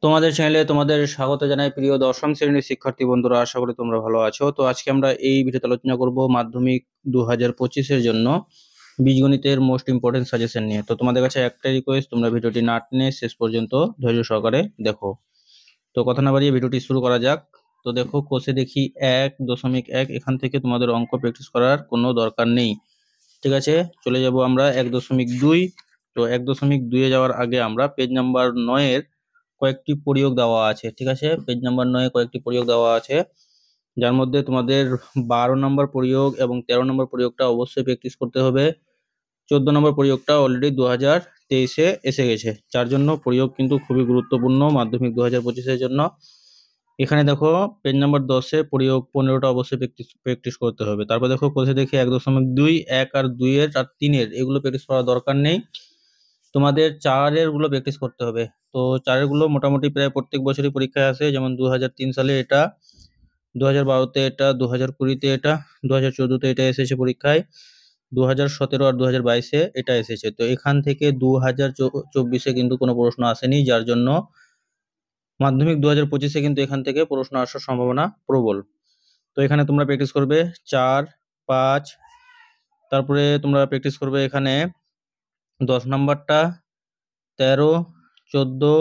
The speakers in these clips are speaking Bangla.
তোমাদের চ্যানেলে তোমাদের স্বাগত জানাই প্রিয় দশম শ্রেণীর শিক্ষার্থী বন্ধুরা। আশা করি তোমরা ভালো আছো। তো আজকে আমরা এই ভিডিওতে আলোচনা করব মাধ্যমিক 2025-এর জন্য বীজগণিতের মোস্ট ইম্পর্টেন্ট সাজেশন নিয়ে। তো তোমাদের কাছে একটা রিকোয়েস্ট, তোমরা ভিডিওটি না টেনে শেষ পর্যন্ত ধৈর্য সহকারে দেখো। তো কথা না বাড়িয়ে ভিডিওটি শুরু করা যাক। তো দেখো, কোষে দেখি 1.1, এখান থেকে তোমাদের অঙ্ক প্র্যাকটিস করার কোনো দরকার নেই। ঠিক আছে, চলে যাব আমরা 1.2। তো 1.2-এ যাওয়ার আগে আমরা পেজ নাম্বার 9-এর কয়েকটি প্রয়োগ দেওয়া আছে। ঠিক আছে, পেজ নাম্বার 9-এ কয়েকটি প্রয়োগ দেওয়া আছে, যার মধ্যে তোমাদের 12 নম্বর প্রয়োগ এবং 13 নম্বর প্রয়োগটা অবশ্যই প্র্যাকটিস করতে হবে। 14 নম্বর প্রয়োগটা অলরেডি 2023-এ এসে গেছে, যার জন্য প্রয়োগ কিন্তু খুবই গুরুত্বপূর্ণ মাধ্যমিক 2025-এর জন্য। এখানে দেখো পেজ নাম্বার 10-এ প্রয়োগ 15টা অবশ্যই প্র্যাকটিস করতে হবে। তারপর দেখো কোষে দেখে 1.2, 1 আর 2-এর আর 3-এর এগুলো প্র্যাকটিস করার দরকার নেই, তোমাদের 4-এর গুলো প্র্যাকটিস করতে হবে। তো 4-এর গুলো মোটামুটি প্রায় প্রত্যেক বছরই পরীক্ষায় আসে, যেমন 2003 সালে এটা, 2012-তে এটা, 2020-তে এটা, 2014-তে এটা এসেছে পরীক্ষায়, 2017 আর 2022-এ এটা এসেছে। তো এখান থেকে 2024-এ কিন্তু কোনো প্রশ্ন আসেনি, যার জন্য মাধ্যমিক 2025-এ কিন্তু এখান থেকে প্রশ্ন আসার সম্ভাবনা প্রবল। তো এখানে তোমরা প্র্যাকটিস করবে 4, 5, তারপরে তোমরা প্র্যাকটিস করবে এখানে 10 নাম্বারটা, 13, 14,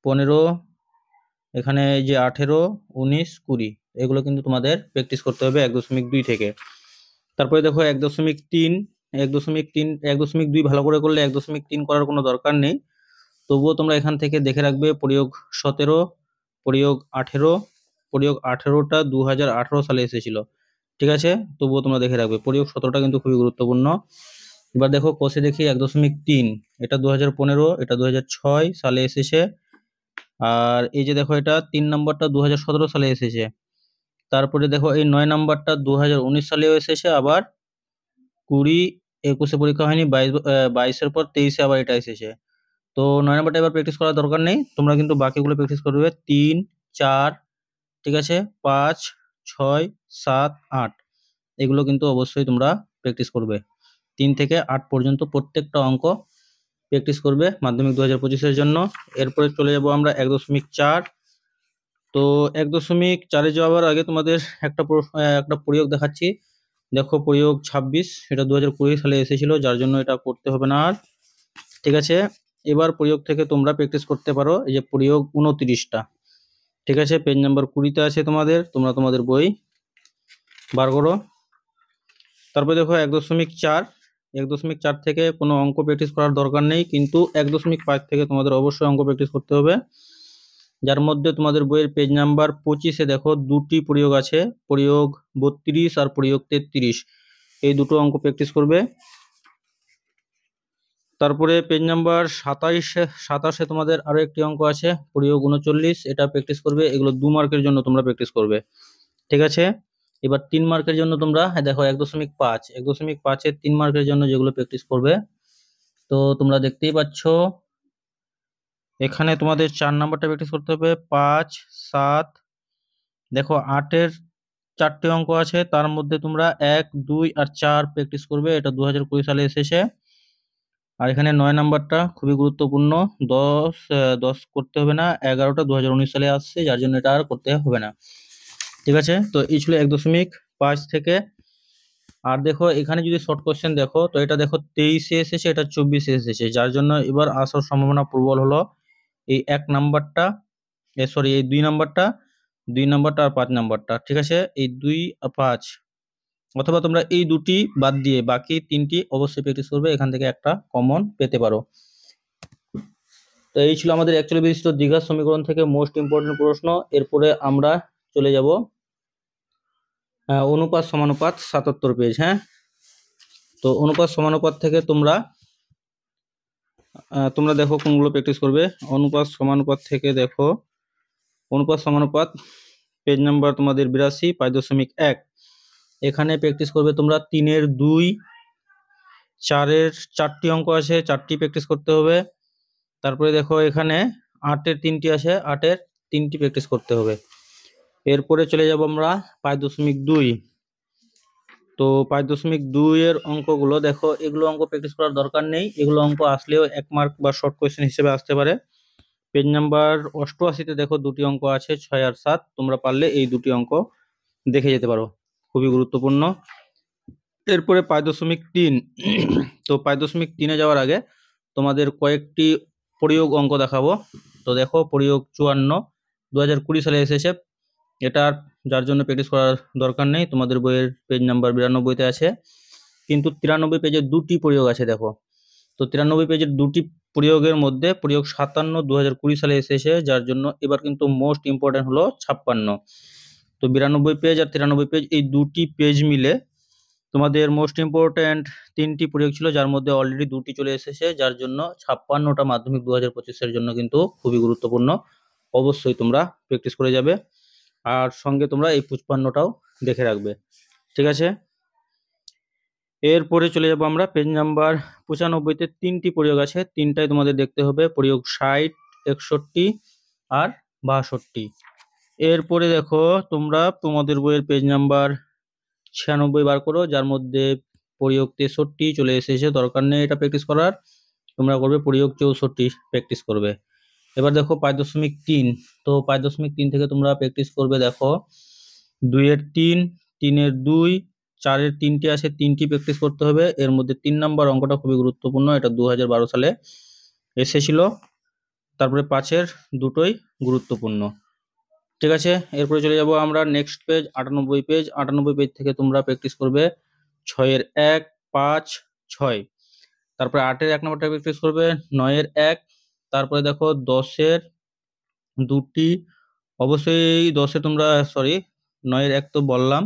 15, এখানে এই যে 18, 19, 20, এগুলো কিন্তু তোমাদের প্র্যাকটিস করতে হবে 1.2 থেকে। তারপরে দেখো 1.3, 1.3, 1.2 ভালো করে করলে 1.3 করার কোনো দরকার নেই, তবুও তোমরা এখান থেকে দেখে রাখবে প্রয়োগ 17, প্রয়োগ 18, প্রয়োগ 18টা 2018 সালে এসেছিল। ঠিক আছে, তবুও তোমরা দেখে রাখবে প্রয়োগ 17টা কিন্তু খুবই গুরুত্বপূর্ণ। এবার দেখো কোষে দেখি 1.3, এটা 2015, এটা 2006 সালে এসেছে। আর এই যে দেখো এটা 3 নম্বরটা 2017 সালে এসেছে। তারপরে দেখো এই 9 নাম্বারটা 2019 সালেও এসেছে, আবার 20, 21-এ পরীক্ষা হয়নি, 22-এর পর 23-এ আবার এটা এসেছে। তো 9 নাম্বারটা এবার প্র্যাকটিস করার দরকার নেই, তোমরা কিন্তু বাকিগুলো প্র্যাকটিস করবে 3, 4, ঠিক আছে, 5, 6, 7, 8, এগুলো কিন্তু অবশ্যই তোমরা প্র্যাকটিস করবে। 3 থেকে 8 পর্যন্ত প্রত্যেকটা অঙ্ক প্র্যাকটিস করবে মাধ্যমিক 2025-এর জন্য। এরপরে চলে যাব আমরা 1.4। তো 1.4-এ যাওয়ার আগে তোমাদের একটা প্রয়োগ দেখাচ্ছি। দেখো প্রয়োগ 26, এটা 2020 সালে এসেছিল, যার জন্য এটা করতে হবে না আর। ঠিক আছে, এবার প্রয়োগ থেকে তোমরা প্র্যাকটিস করতে পারো এই যে প্রয়োগ 29টা। ঠিক আছে, পেজ নাম্বার 20-তে আছে তোমাদের, তোমরা তোমাদের বই বার করো। তারপরে দেখো 1.4, 1.4 থেকে কোনো অঙ্ক প্র্যাকটিস করার দরকার নেই, কিন্তু 1.5 থেকে তোমাদের অবশ্যই অঙ্ক প্র্যাকটিস করতে হবে, যার মধ্যে তোমাদের বইয়ের পেজ নাম্বার 25-এ দেখো দুটি প্রয়োগ আছে, প্রয়োগ 32 আর প্রয়োগ 33, এই দুটো অঙ্ক প্র্যাকটিস করবে। তারপরে পেজ নাম্বার 27-এ তোমাদের আরো একটি অঙ্ক আছে, প্রয়োগ 39, এটা প্র্যাকটিস করবে। এগুলো 2 মার্কের জন্য তোমরা প্র্যাকটিস করবে। ঠিক আছে, এবার 3 মার্কের জন্য তোমরা দেখো 1.5, 1.5-এর 3 মার্কের জন্য যেগুলো প্র্যাকটিস করবে, তো তোমরা দেখতেই পাচ্ছ এখানে তোমাদের 4 নাম্বারটা প্র্যাকটিস করতে হবে, 5, 7, দেখো 8-এর 4টে অঙ্ক আছে, তার মধ্যে তোমরা 1, 2 আর 4 প্র্যাকটিস করবে, এটা 2020 সালে এসেছে। আর এখানে 9 নাম্বারটা খুবই গুরুত্বপূর্ণ, 10 করতে হবে না, 11টা 2019 সালে আসছে, যার জন্য এটা আর করতে হবে না। ঠিক আছে, তো এই ছিল 1.5 থেকে। আর দেখো এখানে যদি শর্ট কোশ্চেন দেখো, তো এটা দেখো 23-এ এসেছে, এটা 24-এ এসেছে, যার জন্য এবার আসার সম্ভাবনা প্রবল হলো এই 1 নাম্বারটা, সরি এই 2 নাম্বারটা, 2 নাম্বারটা আর 5 নাম্বারটা। ঠিক আছে, এই 2 আর 5, অথবা তোমরা এই দুটি বাদ দিয়ে বাকি 3টি অবশ্যই প্র্যাকটিস করবে, এখান থেকে একটা কমন পেতে পারো। তো এই ছিল আমাদের অ্যাকচুয়ালি বিশিষ্ট দ্বিঘাত সমীকরণ থেকে মোস্ট ইম্পর্টেন্ট প্রশ্ন। এরপরে আমরা চলে যাব অনুপাত সমানুপাত 77 পেজ। হ্যাঁ, তো অনুপাত সমানুপাত থেকে তোমরা দেখো কোনগুলো প্র্যাকটিস করবে। অনুপাত সমানুপাত থেকে দেখো অনুপাত সমানুপাত পেজ নাম্বার তোমাদের 82, 5.1, এখানে প্র্যাকটিস করবে তোমরা 3-এর 2, 4-এর 4টি অঙ্ক আছে, 4টি প্র্যাকটিস করতে হবে। তারপরে দেখো এখানে 8-এর 3টি আছে, 8-এর 3টি প্র্যাকটিস করতে হবে। এরপরে চলে যাব আমরা 5.2। তো 5.2-এর অঙ্কগুলো দেখো, এগুলো অঙ্ক প্র্যাকটিস করার দরকার নেই, এগুলো অঙ্ক আসলেও 1 মার্ক বা শর্ট কোয়েশ্চেন হিসেবে আসতে পারে, পেজ নাম্বার 88-তে দেখো দুটি অঙ্ক আছে 6 আর 7। তোমরা পারলে এই দুটি অঙ্ক দেখে যেতে পারো, খুবই গুরুত্বপূর্ণ। এরপরে 5.3। তো 5.3-এ যাওয়ার আগে তোমাদের কয়েকটি প্রয়োগ অঙ্ক দেখাবো। তো দেখো প্রয়োগ 54 2020 সালে এসেছে। এটার যার জন্য প্র্যাকটিস করার দরকার নেই, তোমাদের বইয়ের পেজ নাম্বার 92-তে আছে। কিন্তু 93 পেজের দুটি প্রয়োগ আছে দেখো। তো 93 পেজের দুটি প্রয়োগের মধ্যে প্রয়োগ 57 2020 সালে এসেছে, যার জন্য এবার কিন্তু মোস্ট ইম্পর্টেন্ট হলো 56। তো 92 পেজ আর 93 পেজ এই দুটি পেজ মিলে তোমাদের মোস্ট ইম্পর্টেন্ট তিনটি প্রয়োগ ছিল, যার মধ্যে অলরেডি দুটি চলে এসেছে, যার জন্য 56টা মাধ্যমিক 2025-এর জন্য কিন্তু খুবই গুরুত্বপূর্ণ। অবশ্যই তোমরা প্র্যাকটিস করে যাবে, আর সঙ্গে তোমরা এই 55টাও দেখে রাখবে, ঠিক আছে। এরপরে চলে যাব আমরা পেজ নাম্বার 95-তে। তিনটি প্রয়োগ আছে, তিনটাই তোমাদের দেখতে হবে, প্রয়োগ 60, 61 আর 62। এরপরে দেখো তোমরা তোমাদের বইয়ের পেজ নাম্বার 96 বার করো, যার মধ্যে প্রয়োগ 63 চলে এসেছে, দরকার নেই এটা প্র্যাকটিস করার। তোমরা করবে প্রয়োগ 64 প্র্যাকটিস করবে। এবার দেখো 5.3। তো 5.3 থেকে তোমরা প্র্যাকটিস করবে দেখো 2-এর 3, 3-এর 2, 4-এর 3টি আছে, 3টি প্র্যাকটিস করতে হবে। এর মধ্যে 3 নাম্বার অঙ্কটা খুবই গুরুত্বপূর্ণ, এটা 2012 সালে এসেছিল। তারপরে 5-এর দুটোই গুরুত্বপূর্ণ, ঠিক আছে। এরপরে চলে যাব আমরা নেক্সট পেজ 98 পেজ। 98 পেজ থেকে তোমরা প্র্যাকটিস করবে 6-এর 1, 5, 6। তারপরে 8-এর 1 নম্বরটা প্র্যাকটিস করবে 9-এর 1। তারপরে দেখো 10-এর দুটি, অবশ্যই 10-এ তোমরা 9-এর 1 তো বললাম,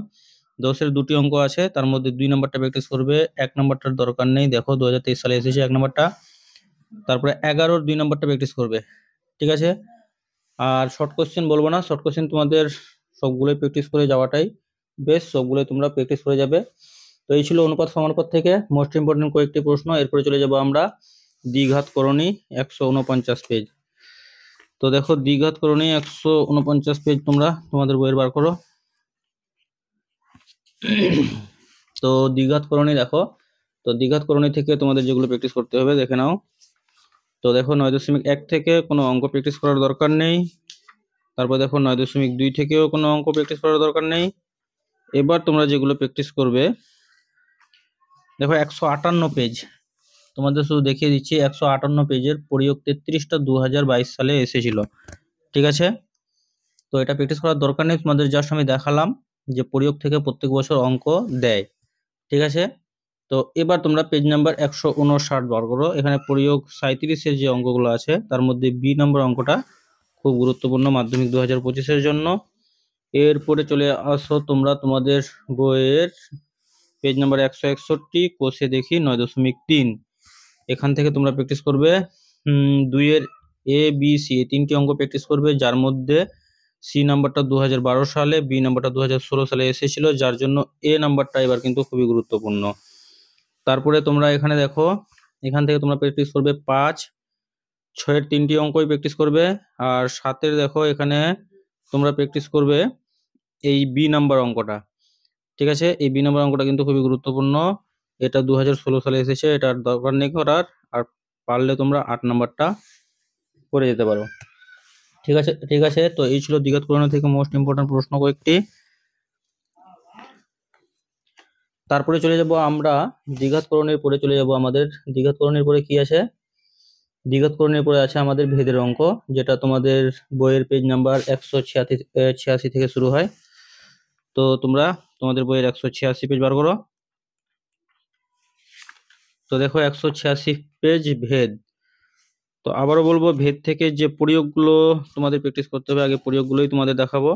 10-এর দুটি অঙ্ক আছে, তার মধ্যে 2 নম্বরটা প্র্যাকটিস করবে, 1 নম্বরটার দরকার নেই, দেখো 2023 সালে এসেছে 1 নম্বরটা। তারপরে 11-এর 2 নম্বরটা প্র্যাকটিস করবে, ঠিক আছে। আর শর্ট কোশ্চেন বলবো না, শর্ট কোশ্চেন তোমাদের সবগুলোই প্র্যাকটিস করে যাওয়াটাই বেশ, সবগুলোই তোমরা প্র্যাকটিস করে যাবে। তো এই ছিল অনুপাত সমানুপাত থেকে মোস্ট ইম্পর্টেন্ট কয়েকটি প্রশ্ন। এরপরে চলে যাব আমরা দ্বিঘাত করণী 149 পেজ। তো দেখো দ্বিঘাত করণী 149 পেজ তোমরা তোমাদের বইয়ের বার করো। তো দ্বিঘাত করণী দেখো, তো দ্বিঘাত করণী থেকে তোমাদের যেগুলো প্র্যাকটিস করতে হবে দেখে নাও। তো দেখো 9.1 থেকে কোনো অঙ্ক প্র্যাকটিস করার দরকার নেই। তারপর দেখো 9.2 থেকেও কোনো অঙ্ক প্র্যাকটিস করার দরকার নেই। এবার তোমরা যেগুলো প্র্যাকটিস করবে দেখো 158 পেজ, তোমাদের শুধু দেখিয়ে দিচ্ছি 158 পেজের প্রয়োগ 33টা 2022 সালে এসেছিল, ঠিক আছে। তো এটা প্র্যাকটিস করার দরকার নেই, তোমাদের জাস্ট আমি দেখালাম যে প্রয়োগ থেকে প্রত্যেক বছর অঙ্ক দেয়, ঠিক আছে। তো এবার তোমরা পেজ নাম্বার 159 বার করো। এখানে প্রয়োগ 37-এর যে অঙ্কগুলো আছে তার মধ্যে বি নম্বর অঙ্কটা খুব গুরুত্বপূর্ণ মাধ্যমিক 2025-এর জন্য। এরপরে চলে আসো তোমরা তোমাদের বইয়ের পেজ নাম্বার 161, কোষে দেখি 9.3। এখান থেকে তোমরা প্র্যাকটিস করবে 2-এর এ বি সি এই তিনটি অঙ্ক প্র্যাকটিস করবে, যার মধ্যে সি নাম্বারটা 2012 সালে, বি নাম্বারটা 2016 সালে এসেছিল, যার জন্য এ নাম্বারটা এবার কিন্তু খুবই গুরুত্বপূর্ণ। তারপরে তোমরা এখানে দেখো, এখান থেকে তোমরা প্র্যাকটিস করবে 5, 6-এর 3টি অঙ্কই প্র্যাকটিস করবে, আর 7-এর দেখো এখানে তোমরা প্র্যাকটিস করবে এই বি নাম্বার অঙ্কটা, ঠিক আছে। এই বি নাম্বার অঙ্কটা কিন্তু খুবই গুরুত্বপূর্ণ, এটা 2016 সালে এসেছে, এটার দরকার নেই করার, আর পারলে তোমরা 8 নাম্বারটা করে যেতে পারো, ঠিক আছে, ঠিক আছে। তো এই ছিল দ্বিঘাত করণী থেকে মোস্ট ইম্পর্টেন্ট প্রশ্ন কয়েকটি। তারপরে চলে যাব আমরা দ্বিঘাত করণীর পরে চলে যাব আমাদের দ্বিঘাত করণীর পরে কি আছে, দ্বিঘাত করণীর পরে আছে আমাদের ভেদের অঙ্ক, যেটা তোমাদের বইয়ের পেজ নাম্বার 186 থেকে শুরু হয়। তো তোমরা তোমাদের বইয়ের 186 পেজ বার করো। তো দেখো 186 পেজ ভেদ। তো আবারও বলবো ভেদ থেকে যে প্রয়োগগুলো তোমাদের প্র্যাকটিস করতে হবে, আগে প্রয়োগগুলোই তোমাদের দেখাবো,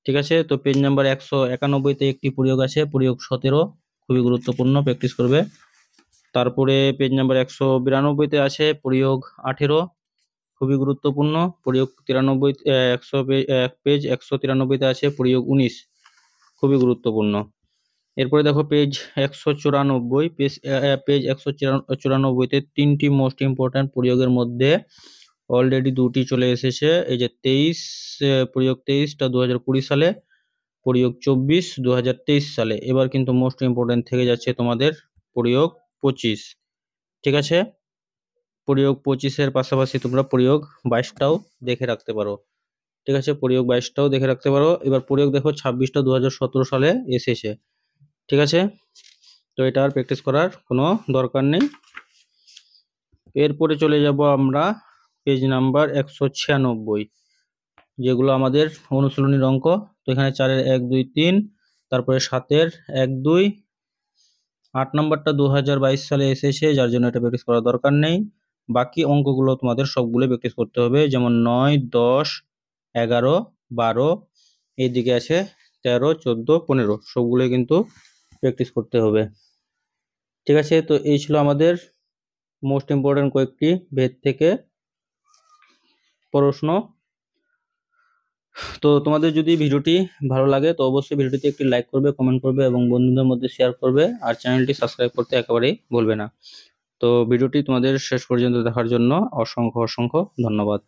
ঠিক আছে। তো পেজ নাম্বার 191-তে একটি প্রয়োগ আছে, প্রয়োগ 17, খুবই গুরুত্বপূর্ণ, প্র্যাকটিস করবে। তারপরে পেজ নাম্বার 192-তে আছে প্রয়োগ 18, খুবই গুরুত্বপূর্ণ। প্রয়োগ 93 পেজ 193-তে আছে প্রয়োগ 19, খুবই গুরুত্বপূর্ণ। এরপরে দেখো পেজ 194, পেজ 194-তে 3টি মোস্ট ইম্পর্টেন্ট প্রয়োগের মধ্যে অলরেডি দুটি চলে এসেছে, এই যে 23, প্রয়োগ 23টা 2020 সালে, প্রয়োগ 24 2023 সালে। এবার কিন্তু মোস্ট ইম্পর্টেন্ট থেকে যাচ্ছে তোমাদের প্রয়োগ 25, ঠিক আছে। প্রয়োগ 25-এর পাশাপাশি তোমরা প্রয়োগ 22টাও দেখে রাখতে পারো। ঠিক আছে, প্রয়োগ 22টাও দেখে রাখতে পারো। এবার প্রয়োগ দেখো 26টা 2017 সালে এসেছে। ঠিক আছে, তো এটা আর প্র্যাকটিস করার কোনো দরকার নেই। এরপরে চলে যাব আমরা পেজ নাম্বার 196, যেগুলো আমাদের অনুশীলনীর অঙ্ক। তো এখানে 4-এর 1 2 3, তারপরে 7-এর 1 2, 8 নম্বরটা 2022 সালে এসেছে, যার জন্য এটা প্র্যাকটিস করার দরকার নেই। বাকি অঙ্কগুলো তোমাদের সবগুলো প্র্যাকটিস করতে হবে, যেমন 9 10 11 12, এইদিকে আছে 13 14 15, সবগুলোই কিন্তু প্র্যাকটিস করতে হবে। ঠিক আছে, তো এই ছিল আমাদের মোস্ট ইম্পর্টেন্ট কয়েকটি ভেদ থেকে প্রশ্ন। তো তোমাদের যদি ভিডিওটি ভালো লাগে তো অবশ্যই ভিডিওটিতে একটি লাইক করবে, কমেন্ট করবে এবং বন্ধুদের মধ্যে শেয়ার করবে, আর চ্যানেলটি সাবস্ক্রাইব করতে একেবারেই ভুলবে না। তো ভিডিওটি তোমাদের শেষ পর্যন্ত দেখার জন্য অসংখ্য অসংখ্য ধন্যবাদ।